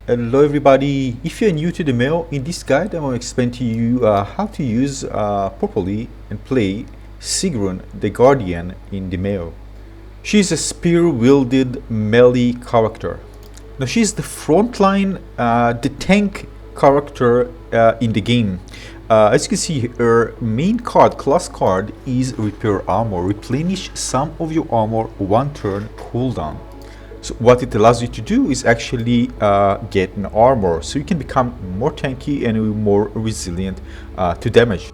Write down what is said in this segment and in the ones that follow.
Hello everybody, if you're new to Demeo, in this guide I want to explain to you how to use properly and play Sigrun the Guardian in Demeo. She's a spear-wielded melee character. Now she's the frontline, the tank character in the game. As you can see, her main card, class card, is Repair Armor. Replenish some of your armor one turn cooldown. So what it allows you to do is actually get an armor, so you can become more tanky and more resilient to damage.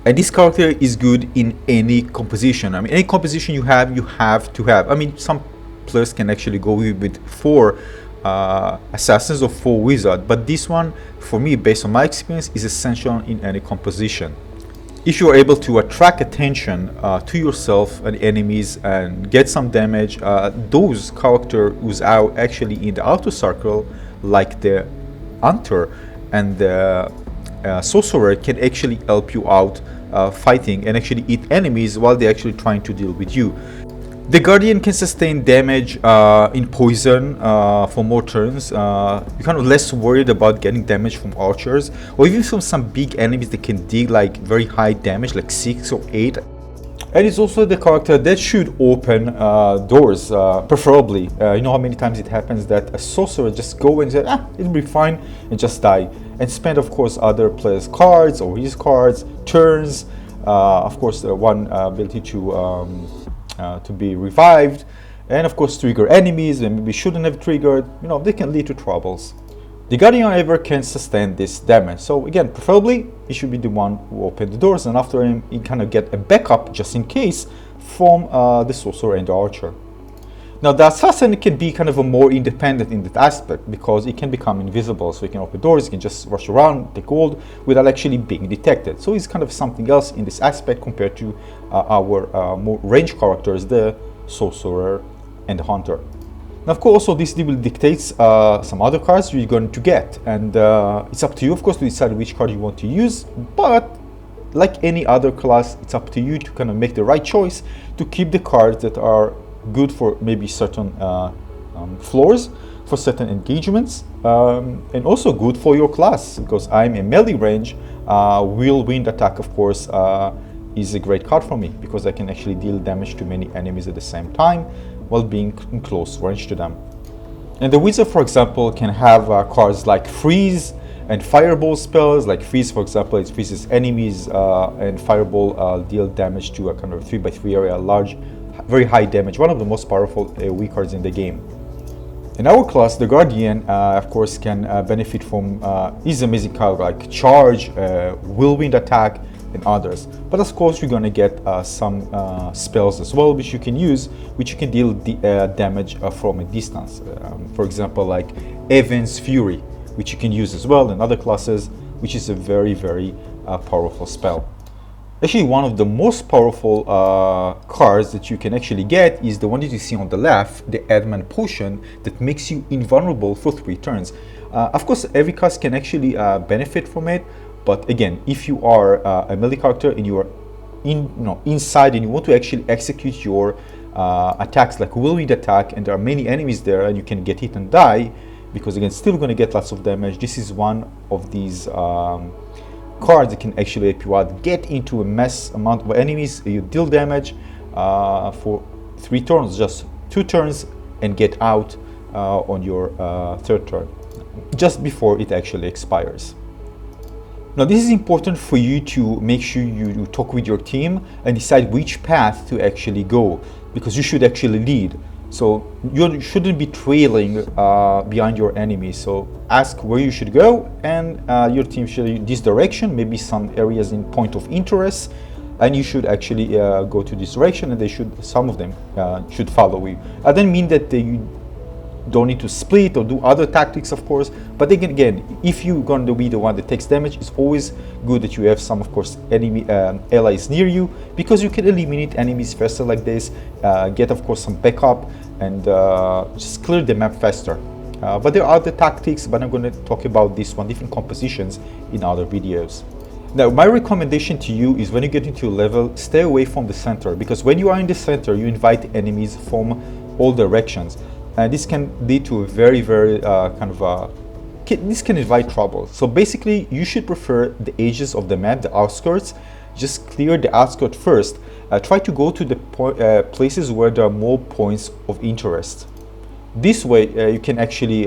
And this character is good in any composition. I mean, any composition you have to have. I mean, some players can actually go with 4 assassins or 4 wizards, but this one, for me, based on my experience, is essential in any composition. If you are able to attract attention to yourself and enemies and get some damage, those characters who's out actually in the outer circle, like the hunter and the sorcerer, can actually help you out fighting and actually eat enemies while they're actually trying to deal with you. The Guardian can sustain damage in poison for more turns. You're kind of less worried about getting damage from archers, or even from some big enemies that can deal like very high damage, like 6 or 8. And it's also the character that should open doors, preferably. You know how many times it happens that a sorcerer just go and say, it'll be fine, and just die. And spend, of course, other players' cards or his cards, turns. Of course, one ability to be revived, and of course trigger enemies and maybe shouldn't have triggered. You know, they can lead to troubles. The Guardian, however, can sustain this damage, so again, preferably he should be the one who opened the doors, and after him you kind of get a backup just in case from the sorcerer and the archer. Now the assassin can be kind of a more independent in that aspect, because it can become invisible, so he can open doors, he can just rush around, take gold without actually being detected. So he's kind of something else in this aspect compared to our more ranged characters, the sorcerer and the hunter. Now of course also this will dictate some other cards you're going to get, and it's up to you of course to decide which card you want to use, but like any other class, it's up to you to kind of make the right choice to keep the cards that are good for maybe certain floors, for certain engagements, and also good for your class, because I'm a melee range. Whirlwind attack, of course, is a great card for me, because I can actually deal damage to many enemies at the same time while being in close range to them. And the wizard, for example, can have cards like freeze and fireball spells. Like freeze, for example, it freezes enemies, and fireball deal damage to a kind of 3x3 area, large, very high damage, one of the most powerful AoE cards in the game. In our class, the Guardian, of course, can benefit from his amazing card like charge, whirlwind attack, and others. But of course, you're gonna get some spells as well, which you can use, which you can deal damage from a distance. For example, like Evan's Fury, which you can use as well in other classes, which is a very, very powerful spell. Actually, one of the most powerful cards that you can actually get is the one that you see on the left, the Adman Potion, that makes you invulnerable for 3 turns. Of course, every class can actually benefit from it, but again, if you are a melee character and you are inside and you want to actually execute your attacks like whirlwind attack, and there are many enemies there and you can get hit and die, because again, still going to get lots of damage, this is one of these cards that can actually help you out. Get into a mass amount of enemies, you deal damage for 3 turns, just 2 turns, and get out on your 3rd turn, just before it actually expires. Now this is important for you to make sure you talk with your team and decide which path to actually go, because you should actually lead. So you shouldn't be trailing behind your enemy. So ask where you should go, and your team should in this direction, maybe some areas in point of interest, and you should actually go to this direction, and some of them should follow you. I don't mean that you don't need to split or do other tactics, of course, but again, if you're going to be the one that takes damage, it's always good that you have some, of course, enemy allies near you, because you can eliminate enemies faster like this, get, of course, some backup, and just clear the map faster. But there are other tactics, but I'm going to talk about this one, different compositions, in other videos. Now, my recommendation to you is when you get into a level, stay away from the center, because when you are in the center, you invite enemies from all directions. and this can lead to a very, very this can invite trouble. So basically, you should prefer the edges of the map, the outskirts. Just clear the outskirts first. Try to go to the places where there are more points of interest. This way, you can actually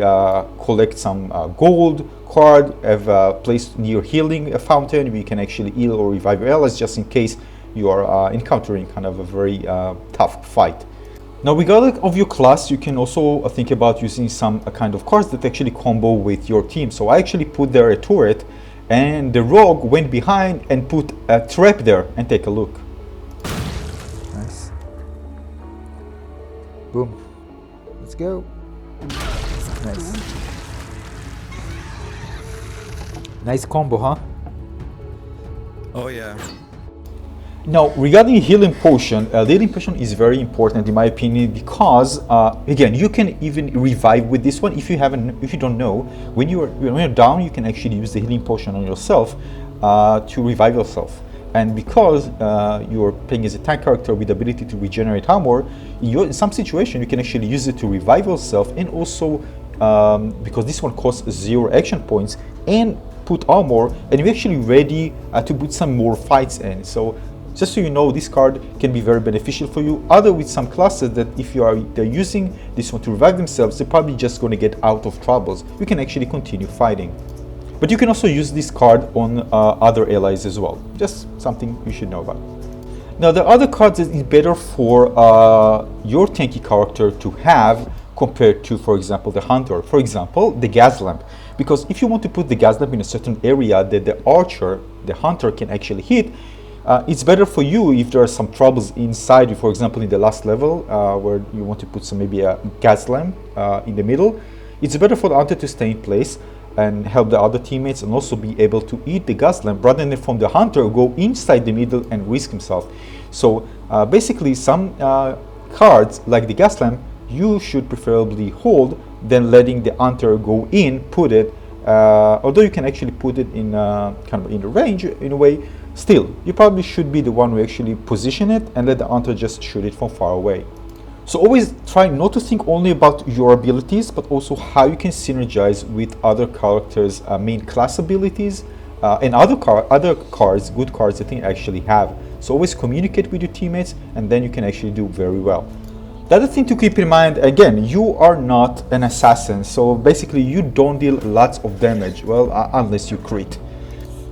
collect some gold card, have a place near healing fountain where you can actually heal or revive your allies just in case you are encountering kind of a very tough fight. Now, regardless of your class, you can also think about using some kind of cards that actually combo with your team. So I actually put there a turret, and the rogue went behind and put a trap there, and take a look. Nice. Boom. Let's go. Nice. Nice combo, huh? Oh yeah. Now, regarding healing potion is very important in my opinion, because again, you can even revive with this one. If you don't know, when you're down, you can actually use the healing potion on yourself to revive yourself. And because you're playing as a tank character with the ability to regenerate armor, in some situation you can actually use it to revive yourself, and also because this one costs 0 action points, and put armor, and you're actually ready to put some more fights in. So just so you know, this card can be very beneficial for you. Other with some classes that if they're using this one to revive themselves, they're probably just going to get out of troubles. You can actually continue fighting. But you can also use this card on other allies as well. Just something you should know about. Now, the other cards is better for your tanky character to have compared to, for example, the hunter. For example, the gas lamp. Because if you want to put the gas lamp in a certain area that the archer, the hunter, can actually hit, it's better for you if there are some troubles inside you. For example, in the last level where you want to put maybe a gas lamp in the middle, it's better for the hunter to stay in place and help the other teammates, and also be able to eat the gas lamp rather than from the hunter go inside the middle and risk himself. So basically, some cards like the gas lamp you should preferably hold than letting the hunter go in, put it, although you can actually put it in kind of in the range in a way. Still, you probably should be the one who actually position it and let the hunter just shoot it from far away. So always try not to think only about your abilities, but also how you can synergize with other characters' main class abilities and other cards, good cards that they actually have. So always communicate with your teammates, and then you can actually do very well. The other thing to keep in mind, again, you are not an assassin, so basically you don't deal lots of damage, well, unless you crit.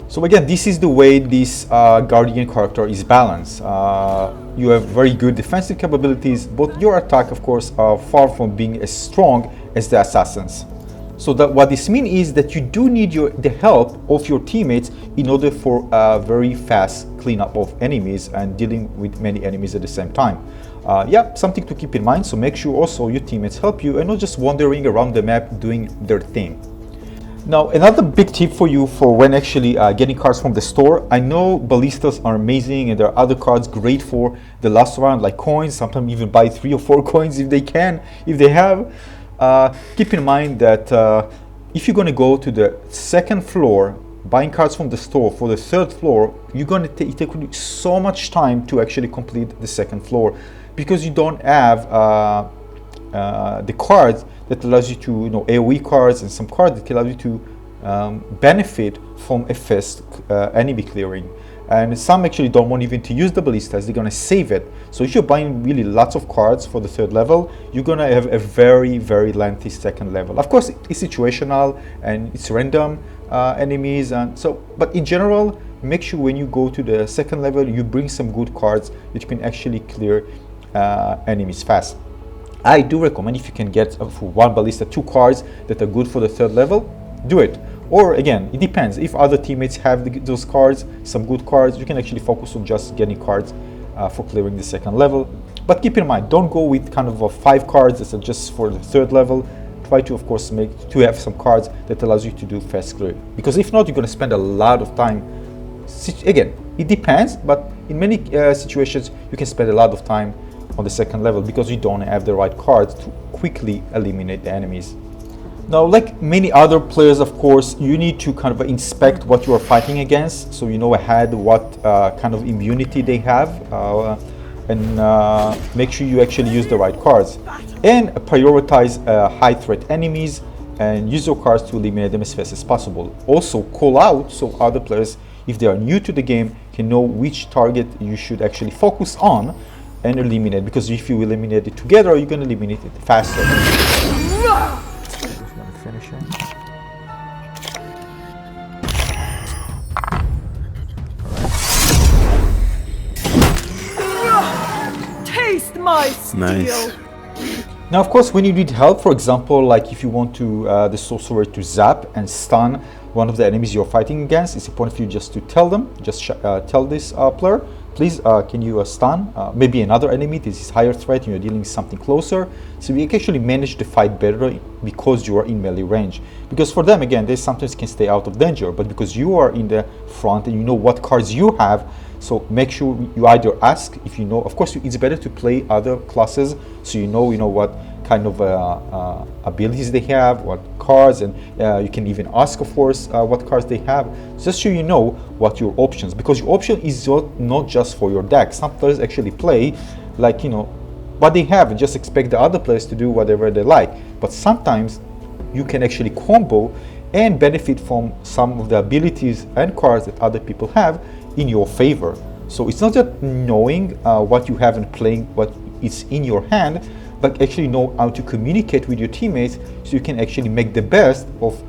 So again, this is the way this Guardian character is balanced. You have very good defensive capabilities, but your attack, of course, are far from being as strong as the assassins. So that what this means is that you do need the help of your teammates in order for a very fast cleanup of enemies and dealing with many enemies at the same time. Yeah, something to keep in mind. So make sure also your teammates help you and not just wandering around the map doing their thing. Now, another big tip for you for when actually getting cards from the store. I know ballistas are amazing, and there are other cards great for the last round, like coins. Sometimes even buy 3 or 4 coins if they can, if they have. Keep in mind that if you're going to go to the second floor, buying cards from the store for the third floor, you're going to take so much time to actually complete the second floor, because you don't have the cards that allows you to, AoE cards and some cards that allow you to benefit from a fast enemy clearing. And some actually don't want even to use the ballistas, they're going to save it. So if you're buying really lots of cards for the third level, you're going to have a very, very lengthy second level. Of course, it's situational and it's random enemies, and so, but in general, make sure when you go to the second level, you bring some good cards that you can actually clear enemies fast. I do recommend, if you can get for one ballista 2 cards that are good for the third level, do it. Or again, it depends. If other teammates have those cards, some good cards, you can actually focus on just getting cards for clearing the second level. But keep in mind, don't go with kind of 5 cards that are just for the third level. Try to, of course, have some cards that allows you to do fast clear. Because if not, you're going to spend a lot of time. Again, it depends, but in many situations, you can spend a lot of time on the second level because you don't have the right cards to quickly eliminate the enemies. Now, like many other players, of course, you need to kind of inspect what you are fighting against, so you know ahead what kind of immunity they have. and make sure you actually use the right cards. And prioritize high threat enemies and use your cards to eliminate them as fast as possible. Also call out so other players, if they are new to the game, can know which target you should actually focus on and eliminate, because if you eliminate it together, you're going to eliminate it faster. Just going to finish it. Taste my steel. Nice. Now, of course, when you need help, for example, like if you want to the sorcerer to zap and stun one of the enemies you're fighting against, it's important for you just to tell them, tell this player, please, can you stun maybe another enemy? This is higher threat and you're dealing with something closer. So you can actually manage the fight better because you are in melee range. Because for them, again, they sometimes can stay out of danger, but because you are in the front and you know what cards you have, so make sure you either ask if you know. Of course, it's better to play other classes so you know what kind of abilities they have, what cards, and you can even ask, of course, what cards they have, just so you know what your options. Because your option is not just for your deck. Some players actually play like what they have and just expect the other players to do whatever they like. But sometimes you can actually combo and benefit from some of the abilities and cards that other people have in your favor. So it's not just knowing what you have and playing what is in your hand, but actually know how to communicate with your teammates so you can actually make the best of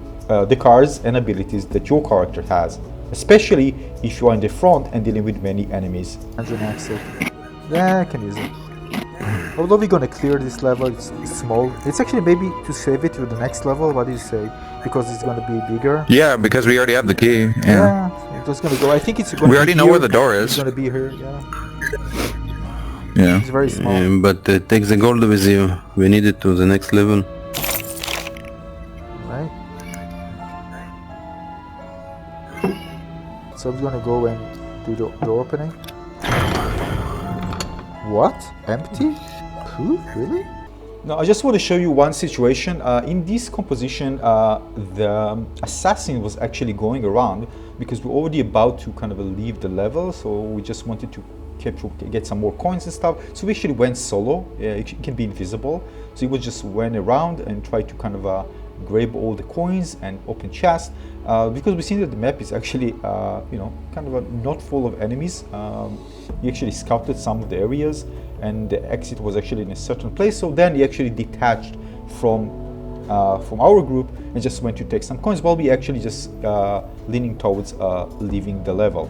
the cards and abilities that your character has, especially if you are in the front and dealing with many enemies. As an exit. Yeah, I can use it. Although we're gonna clear this level, it's small. It's actually maybe to save it to the next level. What do you say? Because it's gonna be bigger. Yeah, because we already have the key. Yeah. It's just gonna go. I think it's gonna. We already know where the door is. It's gonna be here. Yeah. Yeah. It's very small. But take the gold with you. We need it to the next level. Right. So I'm gonna go and do the door opening. What? Empty? Poof? Really? Now I just want to show you one situation. In this composition, the assassin was actually going around because we're already about to kind of leave the level, so we just wanted to get some more coins and stuff. So we actually went solo. It can be invisible, so we just went around and tried to kind of grab all the coins and open chests, because we see that the map is actually kind of not full of enemies. He actually scouted some of the areas and the exit was actually in a certain place, so then he actually detached from our group and just went to take some coins while we actually just leaning towards leaving the level.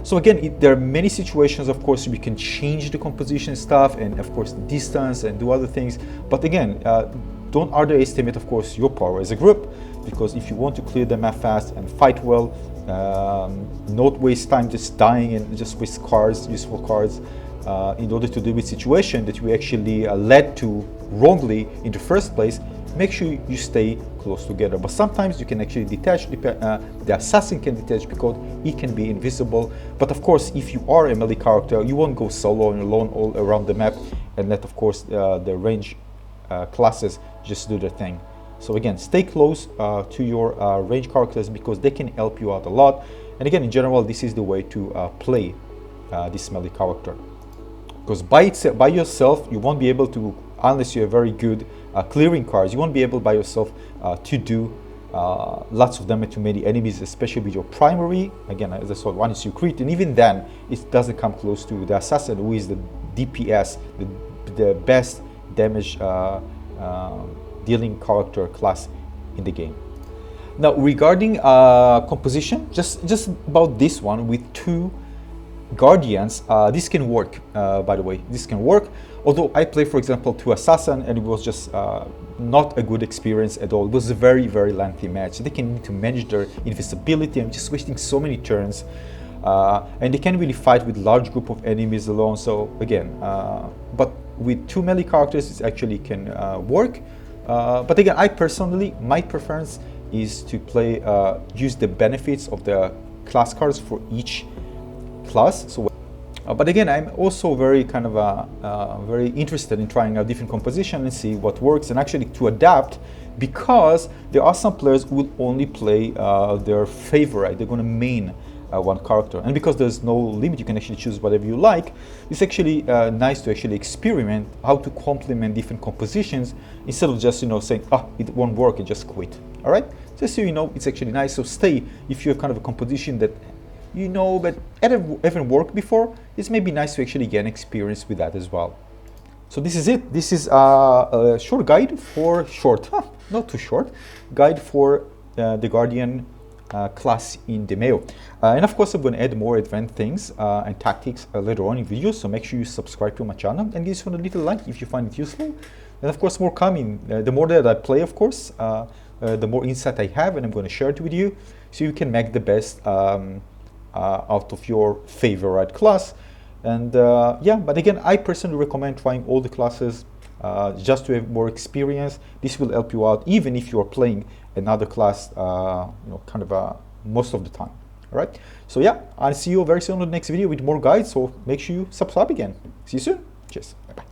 So again, there are many situations, of course, we can change the composition stuff and of course the distance and do other things, but again, don't underestimate, of course, your power as a group, because if you want to clear the map fast and fight well, not waste time just dying and just waste cards, useful cards, in order to deal with situation that we actually led to wrongly in the first place, make sure you stay close together. But sometimes you can actually detach, the assassin can detach because he can be invisible. But of course, if you are a melee character, you won't go solo and alone all around the map and let, of course, the range classes just do their thing. So again, stay close to your range characters because they can help you out a lot. And again, in general, this is the way to play this melee character. Because by yourself, you won't be able to, unless you're very good clearing cards, you won't be able by yourself to do lots of damage to many enemies, especially with your primary. Again, as I said, one is your crit, and even then, it doesn't come close to the assassin, who is the DPS, the best damage dealing character class in the game. Now, regarding composition, just about this one with two guardians, this can work. By the way, this can work. Although I play, for example, two assassin, and it was just not a good experience at all. It was a very, very lengthy match. They can need to manage their invisibility and just wasting so many turns, and they can't really fight with large group of enemies alone. So again, but with two melee characters, it actually can work. But again, I personally, my preference is to play, use the benefits of the class cards for each class. So, but again, I'm also very kind of very interested in trying a different composition and see what works and actually to adapt, because there are some players who will only play their favorite. They're going to main one character. And because there's no limit, you can actually choose whatever you like. It's actually nice to actually experiment how to complement different compositions instead of just, you know, saying, ah, it won't work and just quit. All right, just so you know, it's actually nice. So stay, if you have kind of a composition that you know but haven't worked before, it's maybe nice to actually get experience with that as well. So this is it. This is a short guide for not too short, guide for the Guardian class in Demeo. And of course, I'm going to add more advanced things and tactics later on in videos. So make sure you subscribe to my channel and give this one a little like if you find it useful. And of course, more coming. The more that I play, of course, the more insight I have, and I'm going to share it with you, so you can make the best out of your favorite class. And yeah, but again, I personally recommend trying all the classes just to have more experience. This will help you out even if you are playing another class, you know, kind of most of the time. All right. So yeah, I'll see you very soon in the next video with more guides. So make sure you subscribe again. See you soon. Cheers. Bye bye.